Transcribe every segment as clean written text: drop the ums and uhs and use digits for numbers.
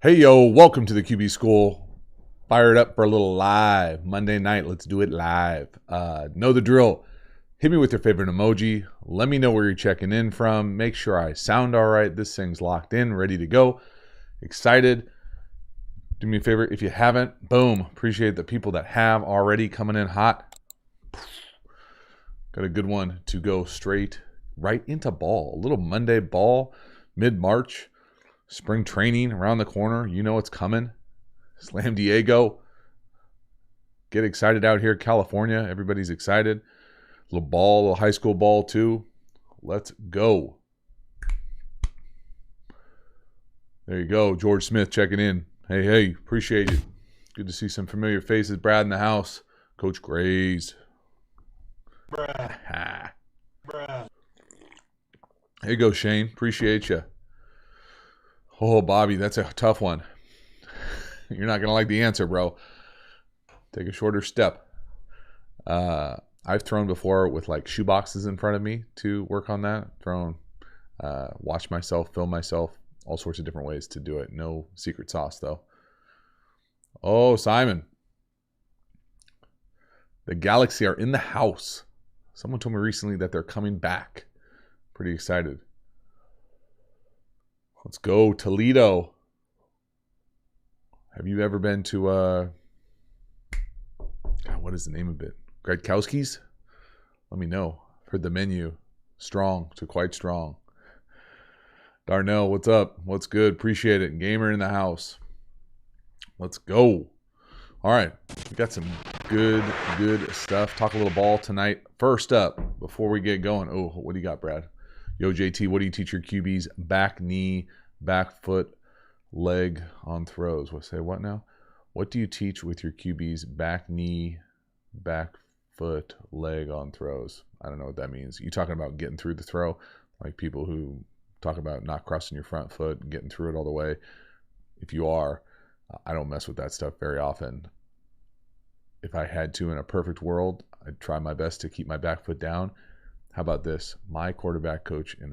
Hey, yo, welcome to the QB School. Fired up for a little live. Monday night, let's do it live. Know the drill. Hit me with your favorite emoji. Let me know where you're checking in from. Make sure I sound all right. This thing's locked in, ready to go. Excited. Do me a favor, if you haven't, boom. Appreciate the people that have already coming in hot. Got a good one to go straight right into ball. A little Monday ball, mid-March. Spring training around the corner. You know it's coming. Slam Diego. Get excited out here, California. Everybody's excited. Little ball, little high school ball too. Let's go. There you go. George Smith checking in. Hey, appreciate it. Good to see some familiar faces. Brad in the house. Coach Grays. Bruh. There you go, Shane. Appreciate you. Oh, Bobby, that's a tough one. You're not going to like the answer, bro. Take a shorter step. I've thrown before with like shoe boxes in front of me to work on that. Thrown, watch myself, film myself, all sorts of different ways to do it. No secret sauce, though. Oh, Simon. The Galaxy are in the house. Someone told me recently that they're coming back. Pretty excited. Let's go, Toledo. Have you ever been to, God, what is the name of it? Gradkowski's? Let me know. I've heard the menu. Strong to quite strong. Darnell, what's up? What's good? Appreciate it. Gamer in the house. Let's go. All right. We got some good stuff. Talk a little ball tonight. First up, before we get going. Oh, what do you got, Brad? Yo, JT, what do you teach your QBs? Back knee, back foot, leg on throws. What now? What do you teach with your QBs? Back knee, back foot, leg on throws. I don't know what that means. You talking about getting through the throw? Like people who talk about not crossing your front foot and getting through it all the way. If you are, I don't mess with that stuff very often. If I had to in a perfect world, I'd try my best to keep my back foot down. How about this? My quarterback coach in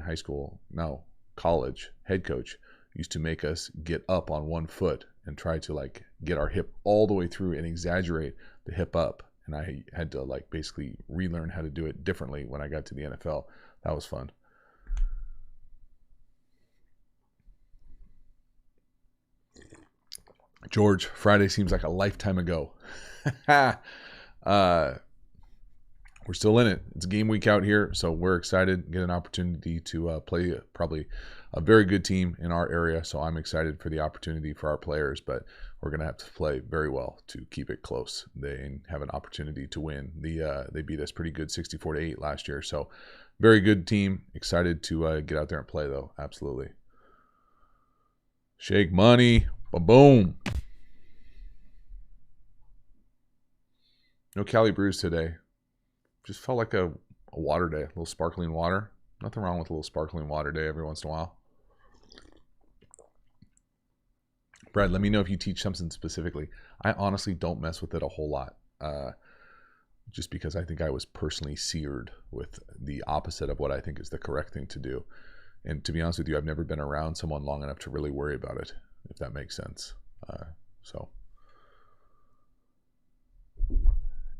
college, head coach, used to make us get up on one foot and try to like get our hip all the way through and exaggerate the hip up. And I had to like basically relearn how to do it differently when I got to the NFL. That was fun. George, Friday seems like a lifetime ago. We're still in it. It's game week out here, so we're excited. Get an opportunity to play probably a very good team in our area, so I'm excited for the opportunity for our players, but we're going to have to play very well to keep it close. They have an opportunity to win. They beat us pretty good 64-8 last year, so very good team. Excited to get out there and play, though. Absolutely. Shake money. Boom. No Cali Brews today. Just felt like a water day, a little sparkling water. Nothing wrong with a little sparkling water day every once in a while. Brad, let me know if you teach something specifically. I honestly don't mess with it a whole lot, just because I think I was personally seared with the opposite of what I think is the correct thing to do. And to be honest with you, I've never been around someone long enough to really worry about it, if that makes sense.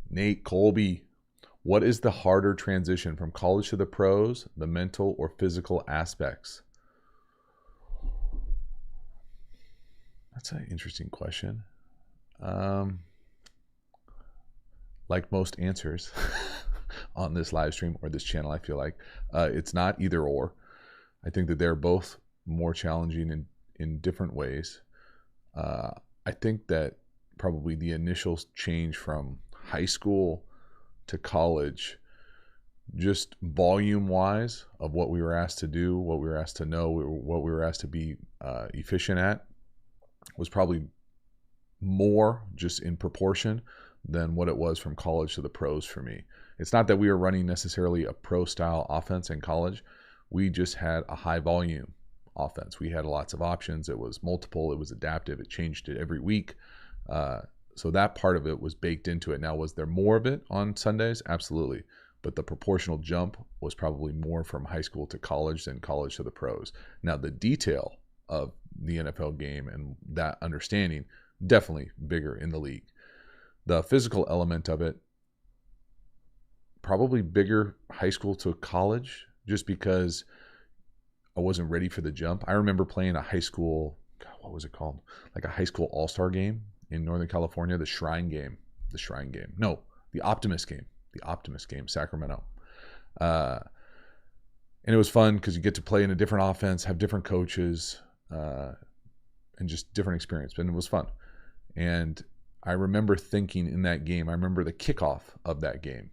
Nate Colby. What is the harder transition from college to the pros, the mental or physical aspects? That's an interesting question. Like most answers on this live stream or this channel, I feel like it's not either or. I think that they're both more challenging in different ways. I think that probably the initial change from high school to college, just volume wise of what we were asked to do, what we were asked to know, what we were asked to be efficient at, was probably more just in proportion than what it was from college to the pros for me. It's not that we were running necessarily a pro style offense in college. We just had a high volume offense. We had lots of options. It was multiple. It was adaptive. It changed it every week. So that part of it was baked into it. Now, was there more of it on Sundays? Absolutely. But the proportional jump was probably more from high school to college than college to the pros. Now, the detail of the NFL game and that understanding, definitely bigger in the league. The physical element of it, probably bigger high school to college, just because I wasn't ready for the jump. I remember playing a high school, what was it called? Like a high school all-star game in Northern California, the Shrine game. No, the Optimist game, Sacramento. And it was fun because you get to play in a different offense, have different coaches, and just different experience. And it was fun. And I remember thinking in that game, I remember the kickoff of that game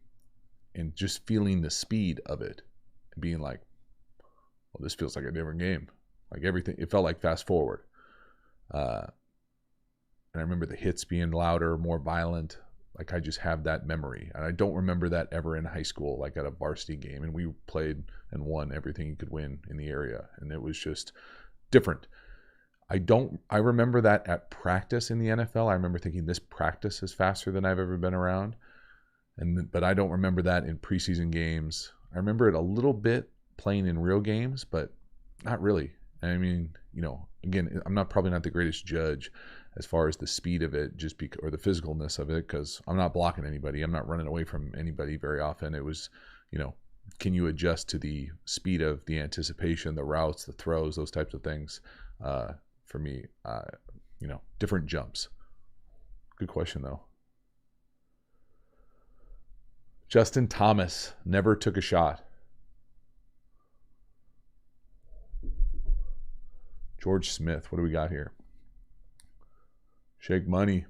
and just feeling the speed of it and being like, well, this feels like a different game. Like everything, it felt like fast forward. And I remember the hits being louder, more violent. Like I just have that memory. And I don't remember that ever in high school, like at a varsity game. And we played and won everything you could win in the area. And it was just different. I remember that at practice in the NFL. I remember thinking this practice is faster than I've ever been around. But I don't remember that in preseason games. I remember it a little bit playing in real games, but not really. I mean, again, I'm probably not the greatest judge as far as the speed of it, or the physicalness of it, because I'm not blocking anybody. I'm not running away from anybody very often. It was, can you adjust to the speed of the anticipation, the routes, the throws, those types of things? For me, different jumps. Good question, though. Justin Thomas never took a shot. George Smith, what do we got here? Shake Money.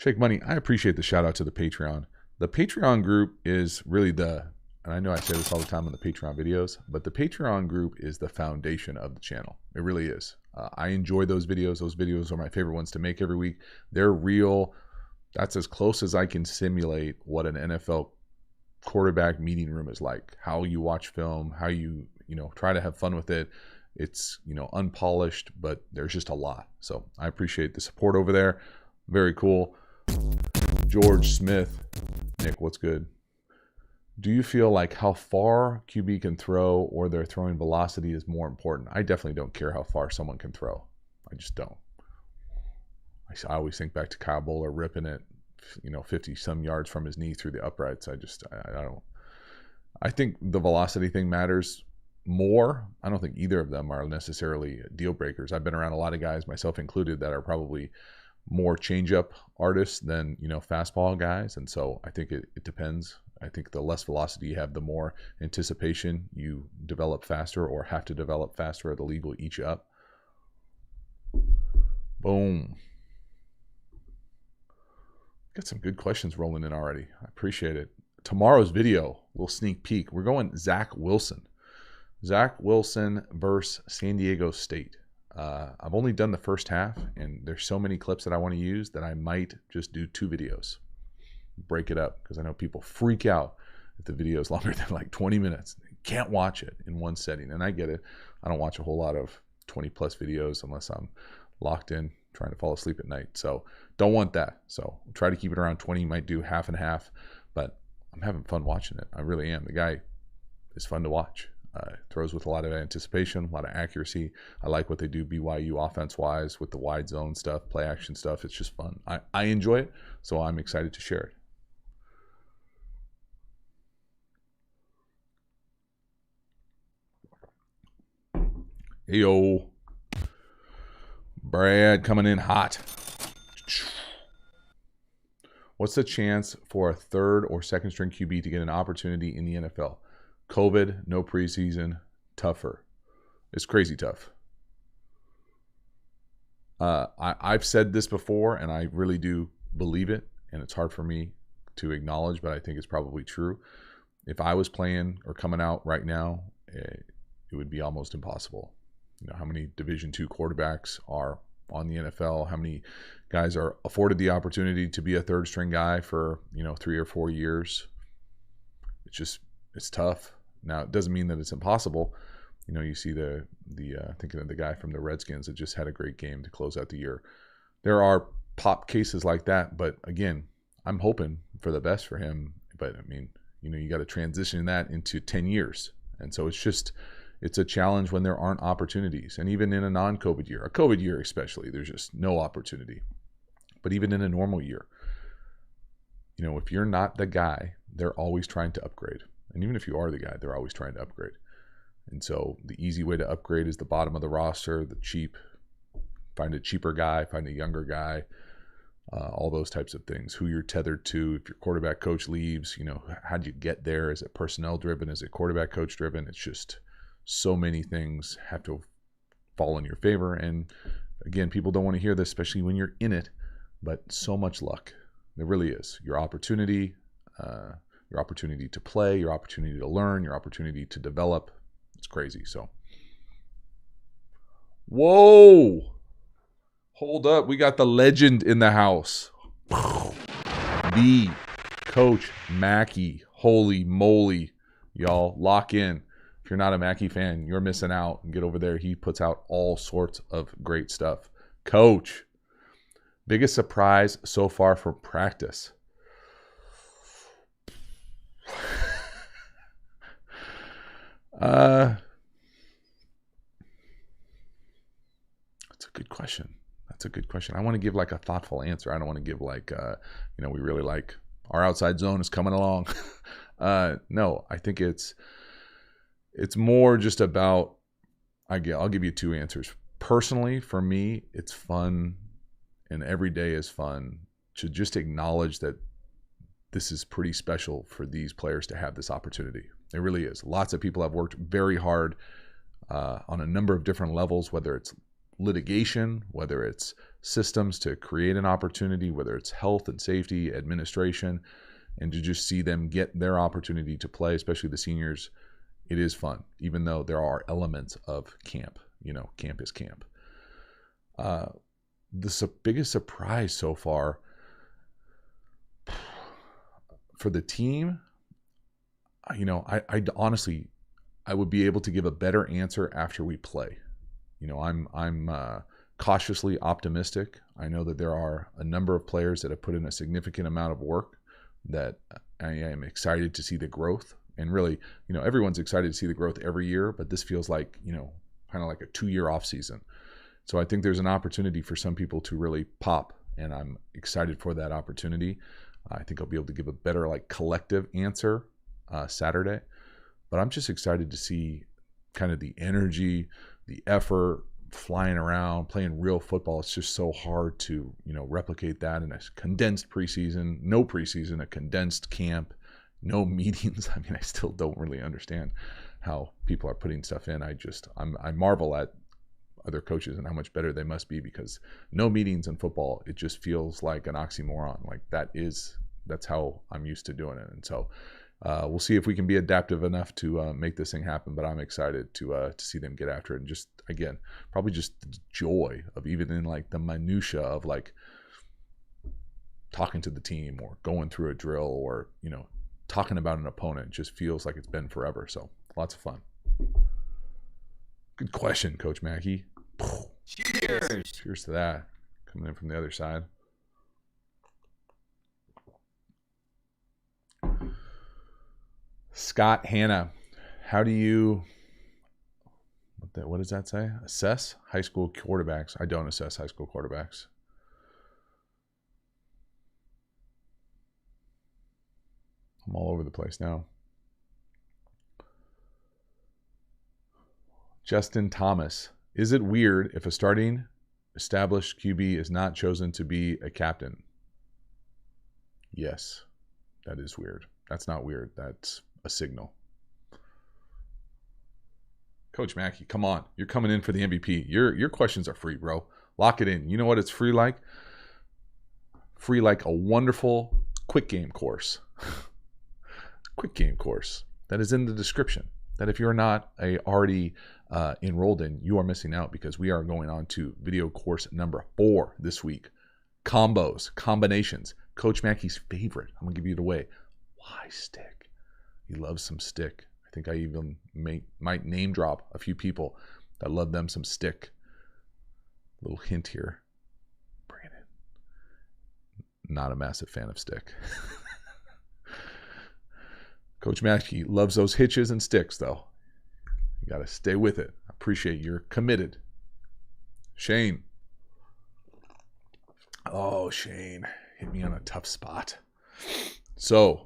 I appreciate the shout out to the Patreon. The Patreon group is really and I know I say this all the time on the Patreon videos, but the Patreon group is the foundation of the channel. It really is. I enjoy those videos. Those videos are my favorite ones to make every week. They're real. That's as close as I can simulate what an NFL quarterback meeting room is like. How you watch film, how you try to have fun with it. It's, unpolished, but there's just a lot. So I appreciate the support over there. Very cool. George Smith. Nick, what's good? Do you feel like how far QB can throw or their throwing velocity is more important? I definitely don't care how far someone can throw. I just don't. I always think back to Kyle Bowler ripping it, 50 some yards from his knee through the uprights. I don't. I think the velocity thing matters more. I don't think either of them are necessarily deal breakers. I've been around a lot of guys, myself included, that are probably more changeup artists than fastball guys, and so I think it depends. I think the less velocity you have, the more anticipation you develop faster or have to develop faster, or the league will eat you up. Boom. Got some good questions rolling in already. I appreciate it. Tomorrow's video, little sneak peek. We're going Zach Wilson. Zach Wilson versus San Diego State. I've only done the first half, and there's so many clips that I want to use that I might just do 2 videos. Break it up, because I know people freak out if the video is longer than like 20 minutes. They can't watch it in one setting, and I get it. I don't watch a whole lot of 20 plus videos unless I'm locked in trying to fall asleep at night. So don't want that. So try to keep it around 20. Might do half and half, but I'm having fun watching it. I really am. The guy is fun to watch. Throws with a lot of anticipation, a lot of accuracy. I like what they do BYU offense-wise with the wide zone stuff, play action stuff. It's just fun. I enjoy it, so I'm excited to share it. Hey, yo. Brad coming in hot. What's the chance for a third or second string QB to get an opportunity in the NFL? COVID, no preseason, tougher. It's crazy tough. I've said this before, and I really do believe it, and it's hard for me to acknowledge, but I think it's probably true. If I was playing or coming out right now, it would be almost impossible. How many Division II quarterbacks are on the NFL? How many guys are afforded the opportunity to be a third string guy for 3 or 4 years? It's tough. Now, it doesn't mean that it's impossible. You see thinking of the guy from the Redskins that just had a great game to close out the year. There are pop cases like that, but again, I'm hoping for the best for him. But I mean, you got to transition that into 10 years. And so it's It's a challenge when there aren't opportunities. And even in a non-COVID year, a COVID year especially, there's just no opportunity. But even in a normal year, if you're not the guy, they're always trying to upgrade. And even if you are the guy, they're always trying to upgrade. And so the easy way to upgrade is the bottom of the roster, the cheap, find a cheaper guy, find a younger guy, all those types of things, who you're tethered to. If your quarterback coach leaves, how do you get there? Is it personnel driven? Is it quarterback coach driven? It's just so many things have to fall in your favor. And again, people don't want to hear this, especially when you're in it, but so much luck. There really is. Your opportunity to play, your opportunity to learn, your opportunity to develop. It's crazy. So, whoa. Hold up. We got the legend in the house. The Coach Mackey. Holy moly. Y'all, lock in. If you're not a Mackey fan, you're missing out. Get over there. He puts out all sorts of great stuff. Coach, biggest surprise so far from practice? That's a good question. I want to give like a thoughtful answer. I don't want to give like, we really like our outside zone is coming along. No, I think it's more just about, I'll give you two answers. Personally, for me, it's fun, and every day is fun to just acknowledge that this is pretty special for these players to have this opportunity. It really is. Lots of people have worked very hard on a number of different levels, whether it's litigation, whether it's systems to create an opportunity, whether it's health and safety, administration, and to just see them get their opportunity to play, especially the seniors, it is fun, even though there are elements of camp. Camp is camp. The biggest surprise so far for the team, I honestly, I would be able to give a better answer after we play. I'm cautiously optimistic. I know that there are a number of players that have put in a significant amount of work that I am excited to see the growth. And really, everyone's excited to see the growth every year, but this feels like, kind of like a 2-year off season. So I think there's an opportunity for some people to really pop, and I'm excited for that opportunity. I think I'll be able to give a better collective answer Saturday, but I'm just excited to see kind of the energy, the effort, flying around, playing real football. It's just so hard to, replicate that in a condensed preseason, no preseason, a condensed camp, no meetings. I mean, I still don't really understand how people are putting stuff in. I marvel at other coaches and how much better they must be, because no meetings in football, it just feels like an oxymoron. That's how I'm used to doing it. And so we'll see if we can be adaptive enough to make this thing happen, but I'm excited to see them get after it. And just, again, probably just the joy of even in the minutia of talking to the team or going through a drill or, talking about an opponent just feels like it's been forever. So lots of fun. Good question, Coach Mackey. Cheers. Cheers to that. Coming in from the other side. Scott Hanna, how do you, what does that say? Assess high school quarterbacks? I don't assess high school quarterbacks. I'm all over the place now. Justin Thomas, is it weird if a starting established QB is not chosen to be a captain? Yes, that is weird. That's not weird. That's a signal. Coach Mackey, come on. You're coming in for the MVP. Your questions are free, bro. Lock it in. You know what it's free like? Free like a wonderful quick game course. Quick game course that is in the description. That if you're not already enrolled in, you are missing out, because we are going on to video course number 4 this week. Combos, combinations. Coach Mackey's favorite. I'm going to give you it away. Why stick? He loves some stick. I think I even might name drop a few people that love them some stick. Little hint here. Bring it in. Not a massive fan of stick. Coach Mackey loves those hitches and sticks, though. You got to stay with it. I appreciate you're committed. Shane. Oh, Shane. Hit me on a tough spot. So,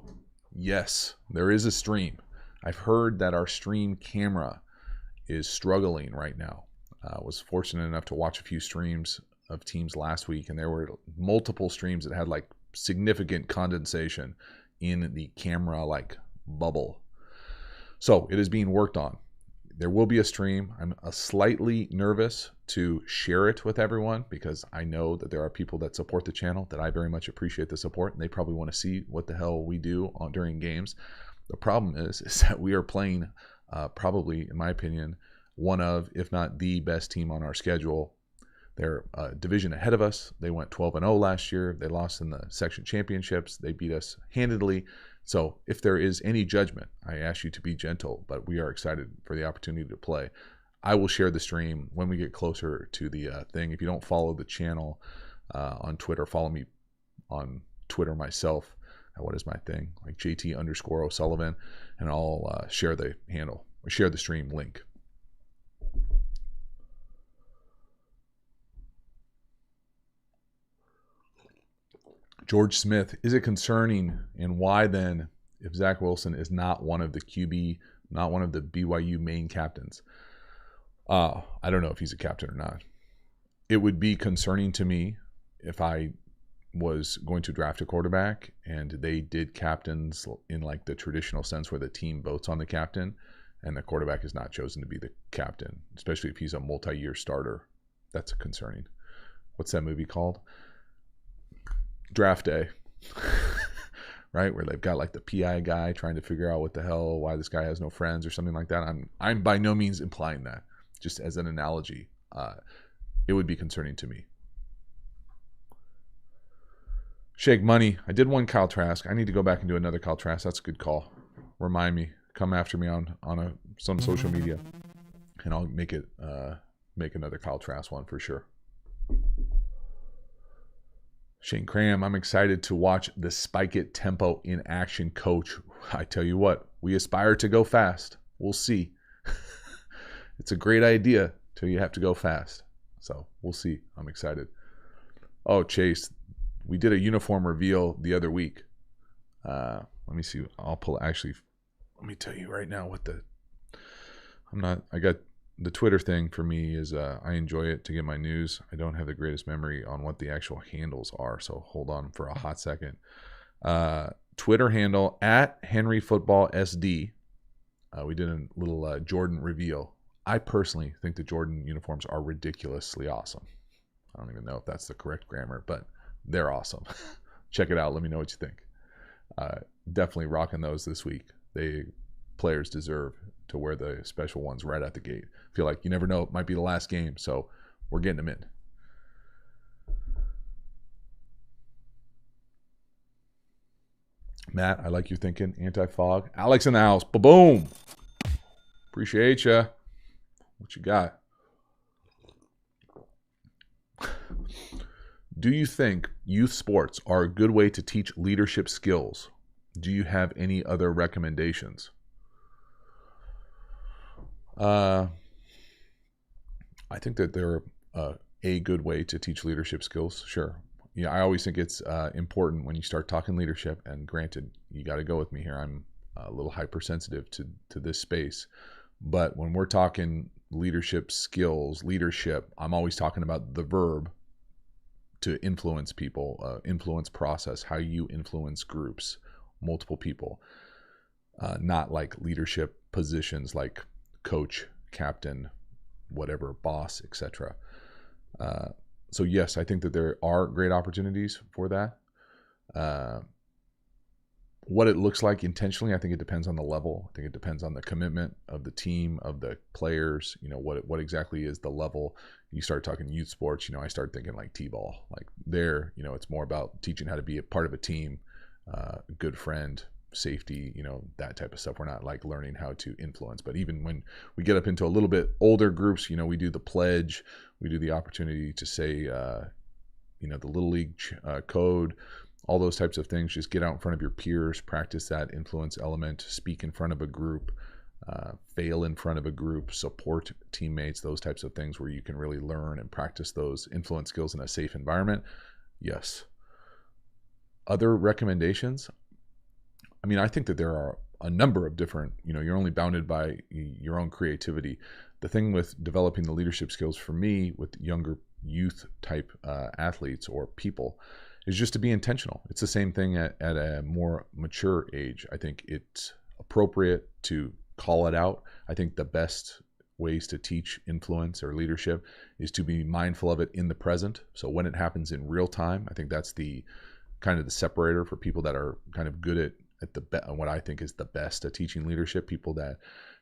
yes, there is a stream. I've heard that our stream camera is struggling right now. I was fortunate enough to watch a few streams of teams last week, and there were multiple streams that had like significant condensation in the camera like bubble. So it is being worked on. There will be a stream. I'm slightly nervous to share it with everyone because I know that there are people that support the channel that I very much appreciate the support, and they probably want to see what the hell we do during games. The problem is that we are playing probably, in my opinion, one of, if not the best team on our schedule. They're a division ahead of us. They went 12-0 last year. They lost in the section championships. They beat us handedly. So if there is any judgment, I ask you to be gentle, but we are excited for the opportunity to play. I will share the stream when we get closer to the thing. If you don't follow the channel on Twitter, follow me on Twitter myself. What is my thing? Like JT_O'Sullivan, and I'll share the handle or share the stream link. George Smith, is it concerning, and why then if Zach Wilson is not one of the QB, not one of the BYU main captains? I don't know if he's a captain or not. It would be concerning to me if I was going to draft a quarterback and they did captains in like the traditional sense where the team votes on the captain and the quarterback is not chosen to be the captain, especially if he's a multi-year starter. That's concerning. What's that movie called? Draft Day. Right, where they've got like the PI guy trying to figure out what the hell, why this guy has no friends or something like that. I'm by no means implying that, just as an analogy. It would be concerning to me. Shake Money, I did one Kyle Trask. I need to go back and do another Kyle Trask. That's a good call. Remind me. Come after me on some social media, and I'll make another Kyle Trask one for sure. Shane Cram, I'm excited to watch the Spike It tempo in action, coach. I tell you what, we aspire to go fast. We'll see. It's a great idea till you have to go fast. So we'll see. I'm excited. Oh, Chase, we did a uniform reveal the other week. Let me see. Let me tell you right now I got the Twitter thing for me is I enjoy it to get my news. I don't have the greatest memory on what the actual handles are, so hold on for a hot second. Twitter handle @HenryFootballSD. We did a little Jordan reveal. I personally think the Jordan uniforms are ridiculously awesome. I don't even know if that's the correct grammar, but they're awesome. Check it out. Let me know what you think. Definitely rocking those this week. Players deserve to wear the special ones right out the gate. Feel like you never know, it might be the last game, so we're getting them in. Matt, I like your thinking. Anti-fog. Alex in the house. Ba-boom. Appreciate ya. What you got? Do you think youth sports are a good way to teach leadership skills? Do you have any other recommendations? I think that they're a good way to teach leadership skills. Sure. Yeah, I always think it's important when you start talking leadership, and granted, you got to go with me here. I'm a little hypersensitive to this space. But when we're talking leadership skills, leadership, I'm always talking about the verb to influence people, influence process, how you influence groups, multiple people, not like leadership positions like coach, captain, whatever, boss, etc. So yes, I think that there are great opportunities for that. What it looks like intentionally, I think it depends on the level. I think it depends on the commitment of the team, of the players. You know, what exactly is the level? You start talking youth sports, I start thinking like T-ball. Like there, it's more about teaching how to be a part of a team, a good friend, safety, that type of stuff. We're not like learning how to influence. But even when we get up into a little bit older groups, we do the pledge, we do the opportunity to say, the Little League code, all those types of things. Just get out in front of your peers, practice that influence element, speak in front of a group. fail in front of a group, support teammates, those types of things where you can really learn and practice those influence skills in a safe environment. Yes. Other recommendations? I mean, I think that there are a number of different, you're only bounded by your own creativity. The thing with developing the leadership skills for me with younger youth type athletes or people is just to be intentional. It's the same thing at a more mature age. I think it's appropriate to call it out. I think the best ways to teach influence or leadership is to be mindful of it in the present. So when it happens in real time, I think that's the kind of the separator for people that are kind of good at what I think is the best at teaching leadership. People that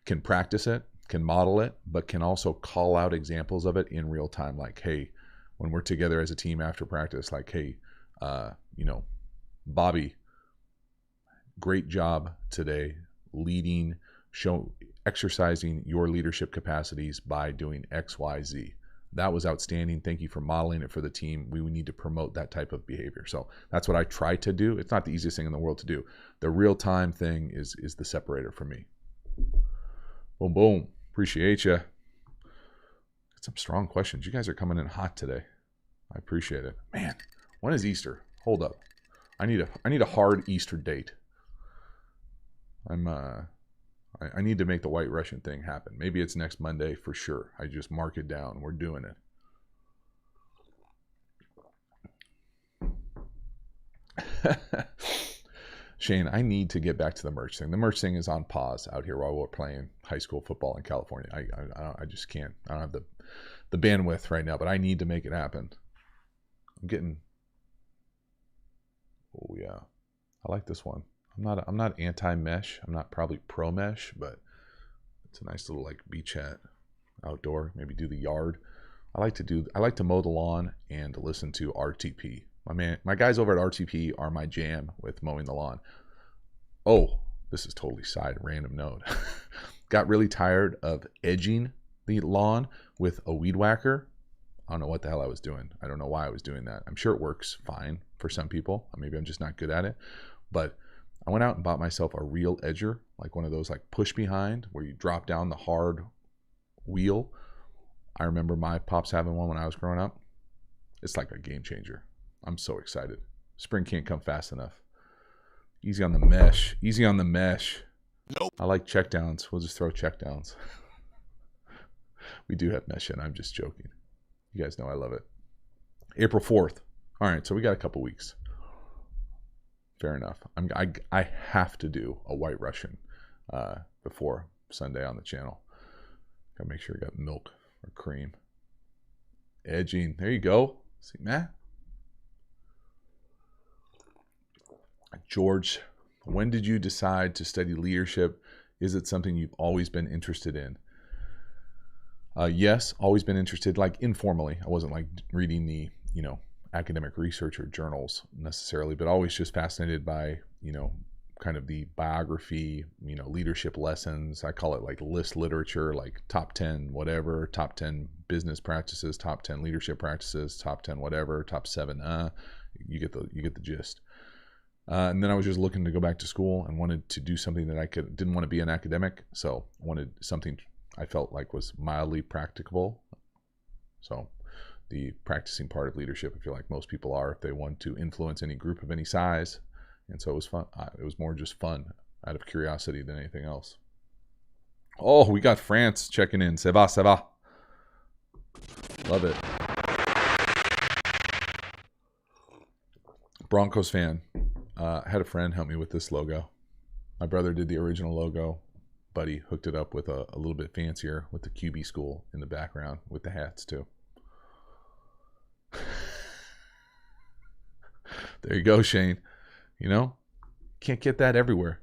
can practice it, can model it, but can also call out examples of it in real time. Like, hey, when we're together as a team after practice, like, hey, Bobby, great job today leading, exercising your leadership capacities by doing X, Y, Z. That was outstanding. Thank you for modeling it for the team. We need to promote that type of behavior. So that's what I try to do. It's not the easiest thing in the world to do. The real-time thing is the separator for me. Boom, boom. Appreciate you. Got some strong questions. You guys are coming in hot today. I appreciate it. Man, when is Easter? Hold up. I need a hard Easter date. I need to make the White Russian thing happen. Maybe it's next Monday for sure. I just mark it down. We're doing it. Shane, I need to get back to the merch thing. The merch thing is on pause out here while we're playing high school football in California. I just can't. I don't have the bandwidth right now, but I need to make it happen. Oh yeah, I like this one. I'm not anti-mesh. I'm not probably pro-mesh, but it's a nice little like beach hat, outdoor. Maybe do the yard. I like to mow the lawn and listen to RTP. My guys over at RTP are my jam with mowing the lawn. Oh, this is totally side random note. Got really tired of edging the lawn with a weed whacker. I don't know what the hell I was doing. I don't know why I was doing that. I'm sure it works fine for some people. Maybe I'm just not good at it, but I went out and bought myself a real edger, like one of those like push behind where you drop down the hard wheel. I remember my pops having one when I was growing up. It's like a game changer. I'm so excited. Spring can't come fast enough. Easy on the mesh. Easy on the mesh. Nope. I like checkdowns. We'll just throw checkdowns. We do have mesh in. I'm just joking. You guys know I love it. April 4th. All right, so we got a couple weeks. Fair enough. I have to do a White Russian before Sunday on the channel. Gotta make sure I got milk or cream. Edging. There you go. See, Matt? George, when did you decide to study leadership? Is it something you've always been interested in? Yes, always been interested, like informally. I wasn't like reading the, academic research or journals necessarily, but always just fascinated by, kind of the biography, leadership lessons. I call it like list literature, like top 10 whatever, top 10 business practices, top 10 leadership practices, top 10 whatever, top 7. You get the gist. And then I was just looking to go back to school and wanted to do something that didn't want to be an academic, so wanted something I felt like was mildly practicable. So the practicing part of leadership, I feel like most people are if they want to influence any group of any size. And so it was fun. It was more just fun out of curiosity than anything else. Oh, we got France checking in. Ça va, ça va. Love it. Broncos fan. Had a friend help me with this logo. My brother did the original logo. Buddy hooked it up with a little bit fancier with the QB school in the background with the hats too. There you go, Shane. Can't get that everywhere.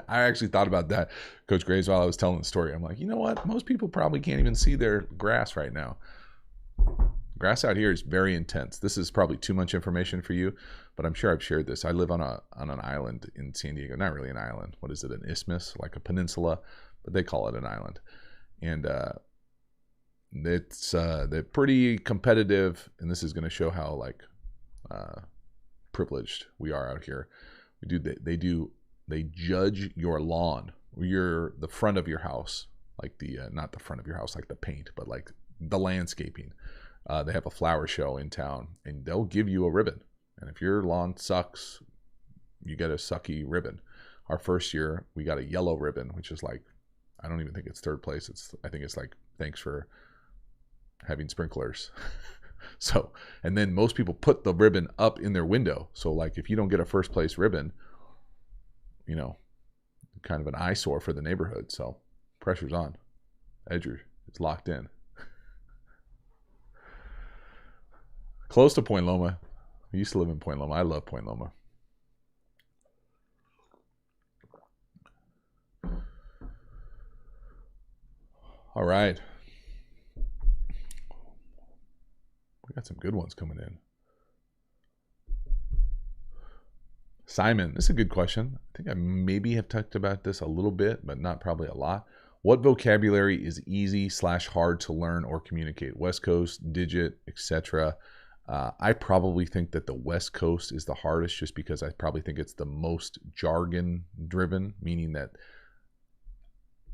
I actually thought about that, Coach Graves, while I was telling the story. I'm like, you know what? Most people probably can't even see their grass right now. Grass out here is very intense. This is probably too much information for you, but I'm sure I've shared this. I live on an island in San Diego. Not really an island. What is it? An isthmus, like a peninsula, but they call it an island. And they're pretty competitive. And this is going to show how privileged we are out here. They judge your lawn, the front of your house, like the not the front of your house like the paint, but like the landscaping. They have a flower show in town, and they'll give you a ribbon. And if your lawn sucks, you get a sucky ribbon. Our first year, we got a yellow ribbon, which is like, I don't even think it's third place. I think it's like, thanks for having sprinklers. So, and then most people put the ribbon up in their window. So like, if you don't get a first place ribbon, kind of an eyesore for the neighborhood. So pressure's on. Edger is locked in. Close to Point Loma. I used to live in Point Loma. I love Point Loma. All right. We got some good ones coming in. Simon, this is a good question. I think I maybe have talked about this a little bit, but not probably a lot. What vocabulary is easy/hard to learn or communicate? West Coast, digit, etc. I probably think that the West Coast is the hardest, just because I probably think it's the most jargon driven, meaning that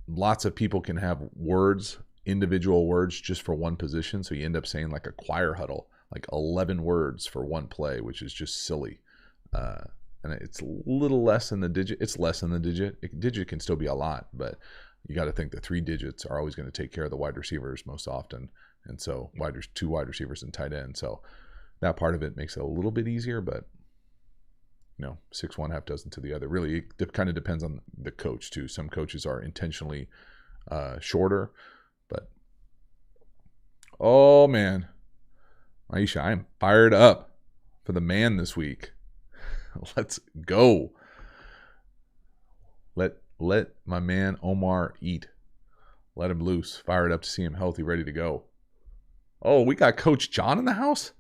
lots of people can have words, individual words just for one position. So you end up saying like a choir huddle, like 11 words for one play, which is just silly. And it's a little less than the digit. It's less than the digit. Digit can still be a lot, but you got to think the 3 digits are always going to take care of the wide receivers most often. And so 2 wide receivers and tight end. So that part of it makes it a little bit easier, but 6 one, half dozen to the other. Really, it kind of depends on the coach too. Some coaches are intentionally shorter, but oh man, Aisha, I am fired up for the man this week. Let's go. Let my man Omar eat. Let him loose. Fired up to see him healthy, ready to go. Oh, we got Coach John in the house?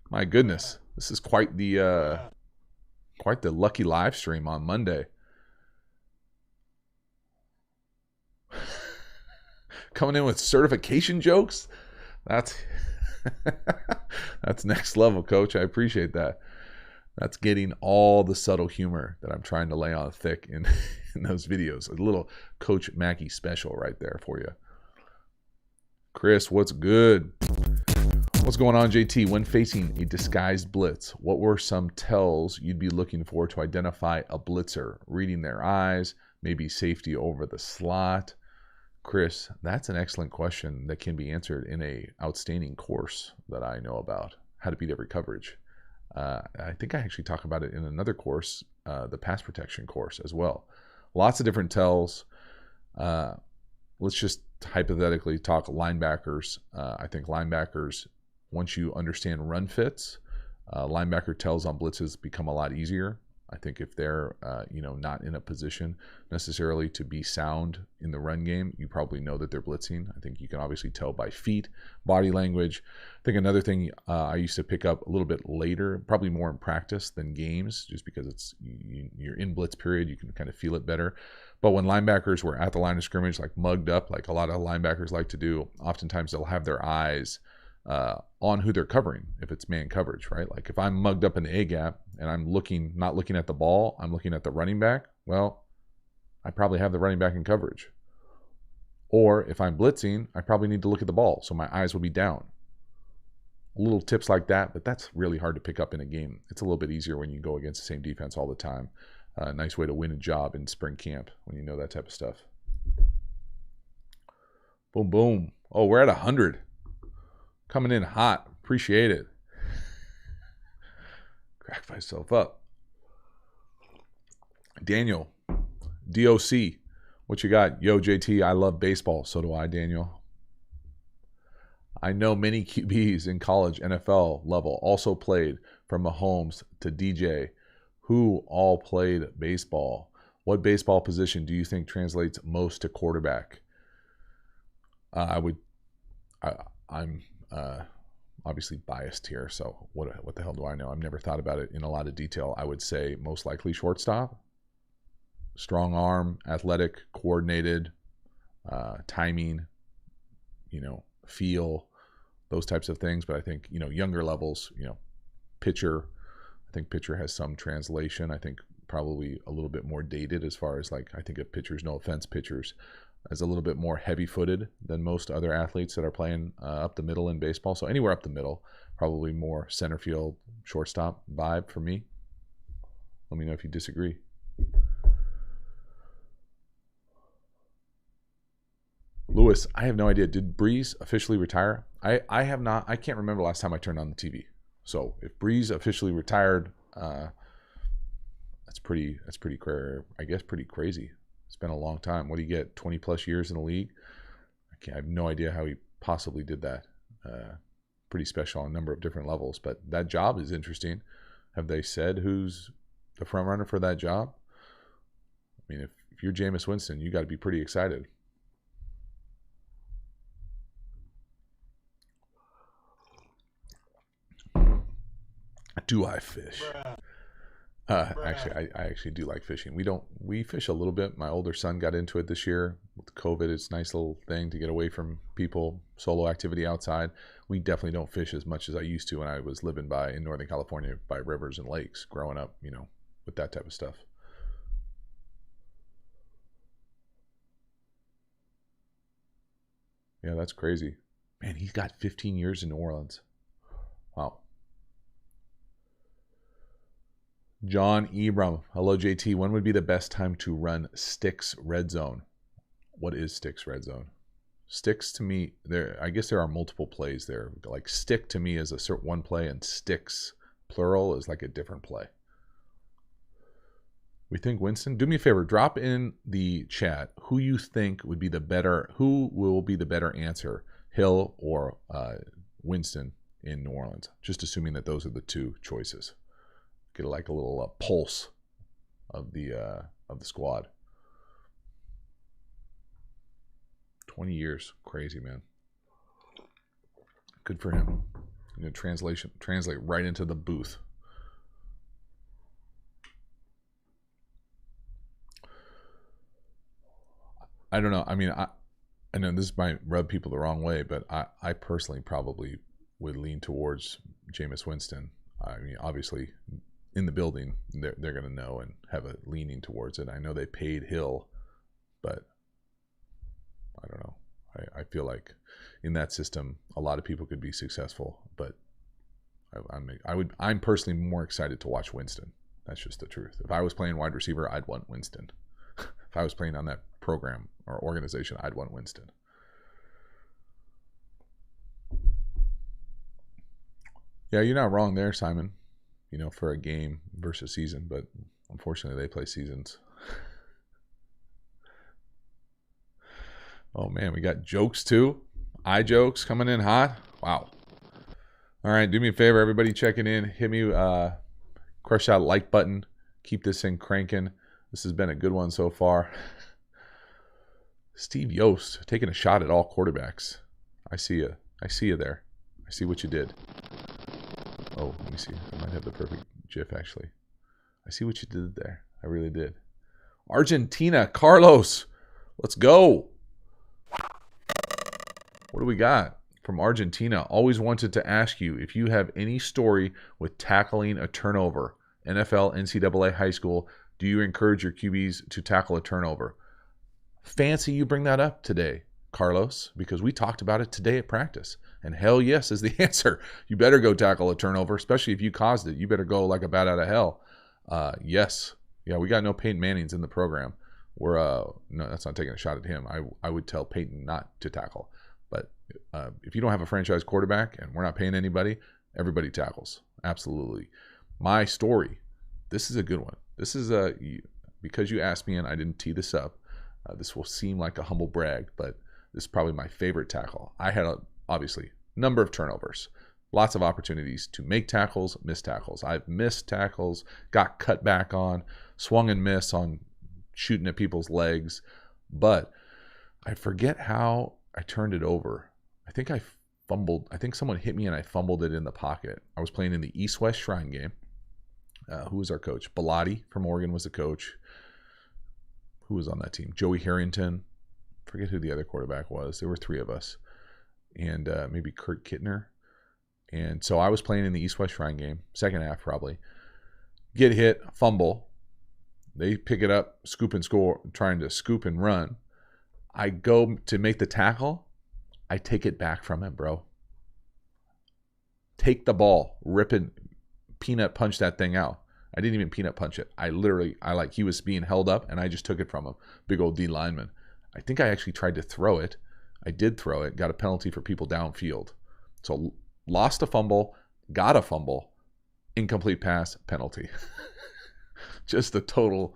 My goodness. This is quite the lucky live stream on Monday. Coming in with certification jokes? That's next level, Coach. I appreciate that. That's getting all the subtle humor that I'm trying to lay on thick in those videos. A little Coach Mackey special right there for you. Chris, what's good? What's going on, JT? When facing a disguised blitz, what were some tells you'd be looking for to identify a blitzer? Reading their eyes, maybe safety over the slot. Chris, that's an excellent question that can be answered in a outstanding course that I know about, how to beat every coverage. I think I actually talk about it in another course, the pass protection course as well. Lots of different tells. Let's just hypothetically talk linebackers. I think linebackers, once you understand run fits, linebacker tells on blitzes become a lot easier. I think if they're not in a position necessarily to be sound in the run game, you probably know that they're blitzing. I think you can obviously tell by feet, body language. I think another thing I used to pick up a little bit later, probably more in practice than games, just because you're in blitz period, you can kind of feel it better. But when linebackers were at the line of scrimmage, like mugged up, like a lot of linebackers like to do, oftentimes they'll have their eyes on who they're covering, if it's man coverage, right? Like if I'm mugged up in the A gap and I'm not looking at the ball, I'm looking at the running back, well, I probably have the running back in coverage. Or if I'm blitzing, I probably need to look at the ball, so my eyes will be down. Little tips like that, but that's really hard to pick up in a game. It's a little bit easier when you go against the same defense all the time. Nice way to win a job in spring camp when you know that type of stuff. Boom, boom. Oh, we're at 100. Coming in hot. Appreciate it. Crack myself up. Daniel, DOC, what you got? Yo, JT, I love baseball. So do I, Daniel. I know many QBs in college, NFL level also played, from Mahomes to DJ, who all played baseball. What baseball position do you think translates most to quarterback? I'm obviously biased here, so what the hell do I know? I've never thought about it in a lot of detail. I would say most likely shortstop. Strong arm, athletic, coordinated, timing, feel, those types of things. But I think, younger levels, pitcher, I think pitcher has some translation. I think probably a little bit more dated as far as like, I think of pitchers, no offense, pitchers, as a little bit more heavy-footed than most other athletes that are playing up the middle in baseball. So anywhere up the middle, probably more center field, shortstop vibe for me. Let me know if you disagree. Lewis, I have no idea. Did Breeze officially retire? I have not. I can't remember last time I turned on the TV. So if Breeze officially retired, that's pretty I guess pretty crazy. It's been a long time. What do you get? 20 plus years in the league? I have no idea how he possibly did that. Pretty special on a number of different levels. But that job is interesting. Have they said who's the front runner for that job? I mean, if you're Jameis Winston, you got to be pretty excited. Do I fish? Actually, I actually do like fishing. We fish a little bit. My older son got into it this year with COVID. It's a nice little thing to get away from people, solo activity outside. We definitely don't fish as much as I used to when I was living in Northern California by rivers and lakes growing up, with that type of stuff. Yeah, that's crazy. Man, he's got 15 years in New Orleans. Wow. John Ebram. Hello, JT. When would be the best time to run Sticks Red Zone? What is Sticks Red Zone? Sticks to me, I guess there are multiple plays there. Like stick to me is a certain one play, and sticks, plural, is like a different play. We think Winston. Do me a favor, drop in the chat who you think would be who will be the better answer, Hill or Winston in New Orleans. Just assuming that those are the two choices. Get like a little pulse of the squad. 20 years, crazy, man. Good for him. Translate right into the booth. I don't know. I mean, I know this might rub people the wrong way, but I personally probably would lean towards Jameis Winston. I mean, obviously, in the building, they're going to know and have a leaning towards it. I know they paid Hill, but I don't know. I feel like in that system, a lot of people could be successful, but I'm personally more excited to watch Winston. That's just the truth. If I was playing wide receiver, I'd want Winston. If I was playing on that program or organization, I'd want Winston. Yeah, you're not wrong there, Simon. For a game versus season, but unfortunately they play seasons. Oh man, we got jokes too. Eye jokes coming in hot. Wow. All right, do me a favor, everybody checking in. Hit me, crush that like button. Keep this thing cranking. This has been a good one so far. Steve Yost taking a shot at all quarterbacks. I see you. I see you there. I see what you did. Oh, let me see. I might have the perfect GIF, actually. I see what you did there. I really did. Argentina, Carlos. Let's go. What do we got from Argentina? Always wanted to ask you if you have any story with tackling a turnover. NFL, NCAA, high school. Do you encourage your QBs to tackle a turnover? Fancy you bring that up today, Carlos, because we talked about it today at practice. And hell yes is the answer. You better go tackle a turnover, especially if you caused it. You better go like a bat out of hell. Yes. Yeah, we got no Peyton Mannings in the program. No, that's not taking a shot at him. I would tell Peyton not to tackle. But if you don't have a franchise quarterback and we're not paying anybody, everybody tackles. Absolutely. My story, this is a good one. This is because you asked me and I didn't tee this up, this will seem like a humble brag, but this is probably my favorite tackle. I had obviously number of turnovers, lots of opportunities to make tackles, miss tackles. I've missed tackles, got cut back on, swung and miss on shooting at people's legs, but I forget how I turned it over. I think I fumbled. I think someone hit me and I fumbled it in the pocket. I was playing in the East-West Shrine game. Who was our coach? Bellotti from Oregon was the coach. Who was on that team? Joey Harrington. Forget who the other quarterback was. There were three of us. And maybe Kurt Kittner. And so I was playing in the East-West Shrine game, second half probably. get hit, fumble. They pick it up, scoop and score, trying to scoop and run. I go to make the tackle. I take it back from him, bro. Take the ball, rip it, peanut punch that thing out. I didn't even peanut punch it. He was being held up, and I just took it from him. Big old D lineman. I think I actually tried to throw it. I did throw it, got a penalty for people downfield. So lost a fumble, got a fumble, incomplete pass, penalty. Just the total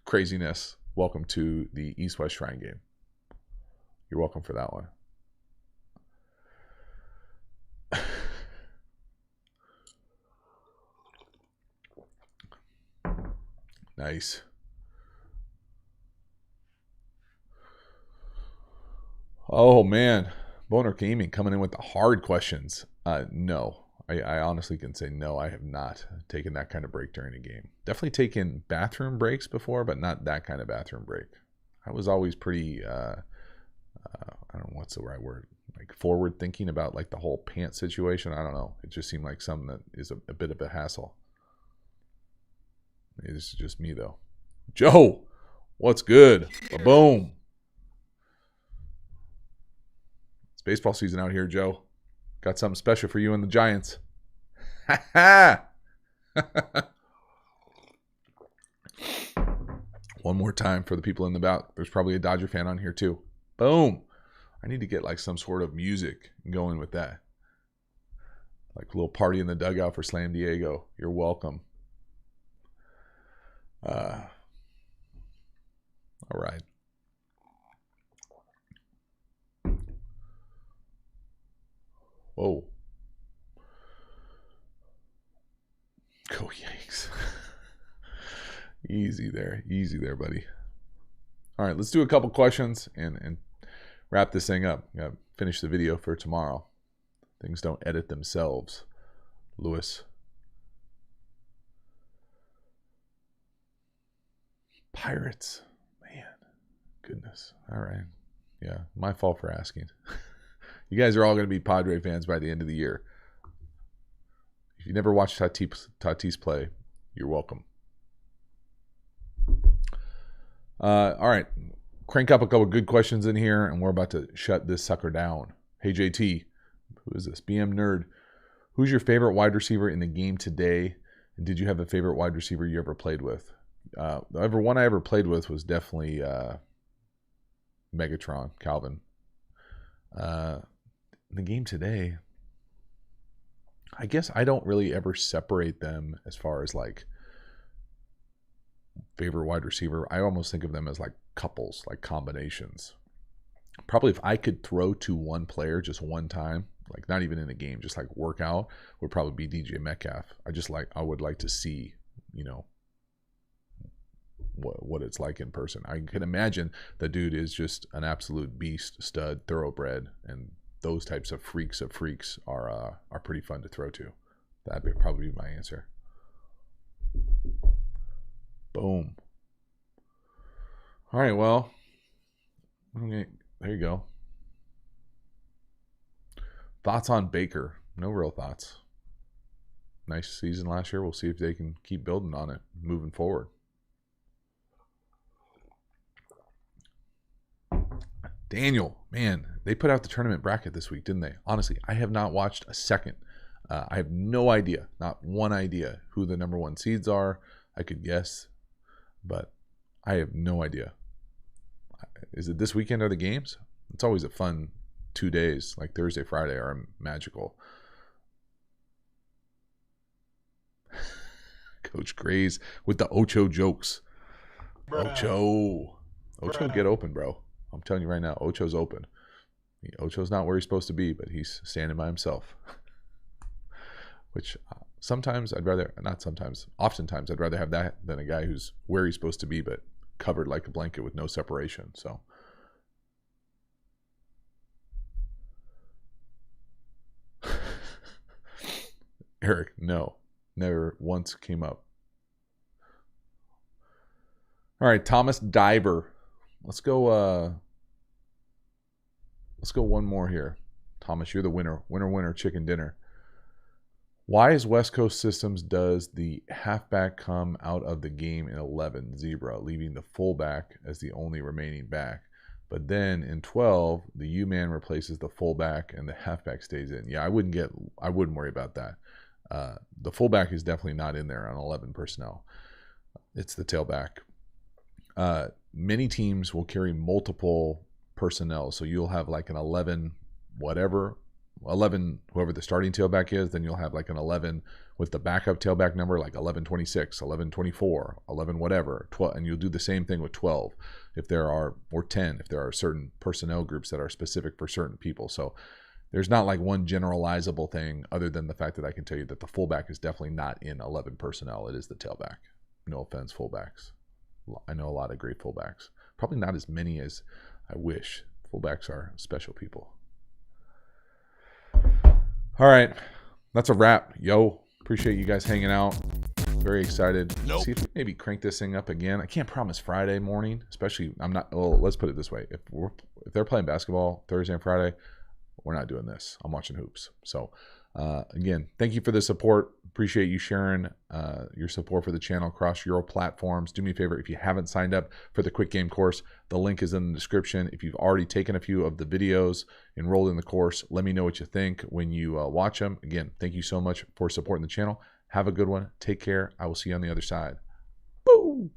craziness. Welcome to the East-West Shrine game. You're welcome for that one. Nice. Oh, man. Boner Gaming coming in with the hard questions. No. I honestly can say no, I have not taken that kind of break during a game. Definitely taken bathroom breaks before, but not that kind of bathroom break. I was always pretty, I don't know what's the right word, like forward thinking about like the whole pants situation. I don't know. It just seemed like something that is a bit of a hassle. It's just me though. Joe, what's good? Boom. It's baseball season out here, Joe. Got something special for you and the Giants. Ha ha! One more time for the people in the back. There's probably a Dodger fan on here too. Boom. I need to get like some sort of music going with that. Like a little party in the dugout for Slam Diego. You're welcome. All right. Whoa. Go Yanks. Easy there, buddy. All right, let's do a couple questions and wrap this thing up. Got to finish the video for tomorrow. Things don't edit themselves, Lewis. Pirates. Man, goodness. All right. Yeah, my fault for asking. You guys are all going to be Padre fans by the end of the year. If you never watched Tatis play, you're welcome. All right. Crank up a couple good questions in here, and we're about to shut this sucker down. Hey, JT. Who is this? BM Nerd. Who's your favorite wide receiver in the game today? And did you have a favorite wide receiver you ever played with? The one I ever played with was definitely Megatron, Calvin. In the game today, I guess I don't really ever separate them as far as like favorite wide receiver. I almost think of them as like couples, like combinations. Probably if I could throw to one player just one time, like not even in a game, just like workout, would probably be DJ Metcalf. I would like to see, you know, what it's like in person. I can imagine the dude is just an absolute beast, stud, thoroughbred, and those types of freaks are pretty fun to throw to. That'd probably be my answer. Boom. All right, well, okay, there you go. Thoughts on Baker? No real thoughts. Nice season last year. We'll see if they can keep building on it moving forward. Daniel, man, they put out the tournament bracket this week, didn't they? Honestly, I have not watched a second. I have no idea, not one idea, who the number one seeds are. I could guess, but I have no idea. Is it this weekend are the games? It's always a fun 2 days, like Thursday, Friday are magical. Coach Grays with the Ocho jokes. Ocho, get open, bro. I'm telling you right now, Ocho's open. Ocho's not where he's supposed to be, but he's standing by himself. Which oftentimes I'd rather have that than a guy who's where he's supposed to be, but covered like a blanket with no separation. So. Eric, no. Never once came up. All right, Thomas Diver. Let's go one more here. Thomas, you're the winner. Winner, chicken dinner. Why is West Coast Systems does the halfback come out of the game in 11 zebra, leaving the fullback as the only remaining back? But then in 12, the U-man replaces the fullback and the halfback stays in. Yeah, I wouldn't worry about that. The fullback is definitely not in there on 11 personnel. It's the tailback. Many teams will carry multiple personnel. So you'll have like an 11 whatever, 11 whoever the starting tailback is, then you'll have like an 11 with the backup tailback number, like 1126, 1124, 11 whatever, 12, and you'll do the same thing with 12 if there are, or 10 if there are certain personnel groups that are specific for certain people. So there's not like one generalizable thing other than the fact that I can tell you that the fullback is definitely not in 11 personnel. It is the tailback. No offense, fullbacks. I know a lot of great fullbacks. Probably not as many as I wish. Fullbacks are special people. All right. That's a wrap. Yo, appreciate you guys hanging out. Very excited. See if we maybe crank this thing up again. I can't promise Friday morning, especially let's put it this way. If they're playing basketball Thursday and Friday, we're not doing this. I'm watching hoops. So again, thank you for the support. Appreciate you sharing your support for the channel across your platforms. Do me a favor, if you haven't signed up for the quick game course, the link is in the description. If you've already taken a few of the videos, enrolled in the course, let me know what you think when you watch them. Again, thank you so much for supporting the channel. Have a good one. Take care. I will see you on the other side. Boo!